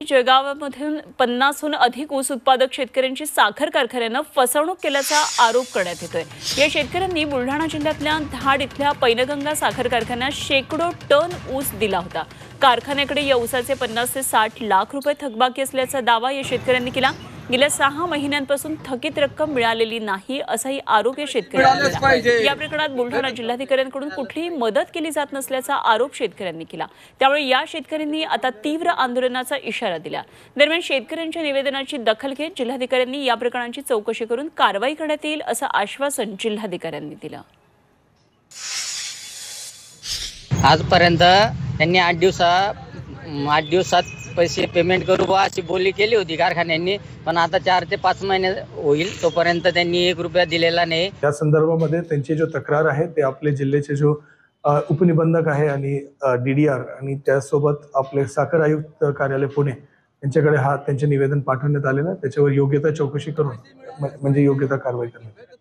जळगावमधून 50हून अधिक ऊस उत्पादक शेतकऱ्यांची साखर कारखान्यानं फसवणूक केल्याचा आरोप करण्यात येतोय। या शेतकऱ्यांनी बुलढाणा जिल्ह्यातल्या धाड इथल्या पैनगंगा साखर कारखान्यात शेकडो टन ऊस दिला होता। कारखान्याकडे या ऊसाचे 50 ते 60 लाख रुपये थकबाकी असल्याचा दावा या शेतकऱ्यांनी केला। गेल्या 6 महिन्यांपासून थकीत रक्कम मिळालेली नाही असाही आरोप या शेतकऱ्यांनी केला। या प्रकरणात बुलढाणा जिल्हाधिकाऱ्यांकडून कुठलीही मदत केली जात नसल्याचा आरोप शेतकऱ्यांनी केला। त्यामुळे या शेतकऱ्यांनी आता तीव्र आंदोलनाचा इशारा दिला। दरम्यान शेतकऱ्यांच्या निवेदनाची दखल घेत जिल्हाधिकाऱ्यांनी या प्रकरणाची चौकशी करून कारवाई करण्यात येईल असं आश्वासन जिल्हाधिकाऱ्यांनी दिलं। आजपर्यंत त्यांनी 8 दिवसात पैसे पेमेंट करू बा अशी बोली केली होती कारखान्यांनी, पण आता 4 ते 5 महिने होईल तोपर्यंत त्यांनी 1 रुपया दिलेला नाही। या संदर्भामध्ये त्यांची जो तक्रार आहे ते आपले जिल्ह्याचे जो उपनिबंधक आहे आणि DDR आणि त्यासोबत आपले साखर आयुक्त कार्यालय पुणे यांच्याकडे त्यांचे निवेदन पाठवण्यात आलेलं, त्याच्यावर योग्य चौकशी करून म्हणजे योग्य कारवाई करण्यात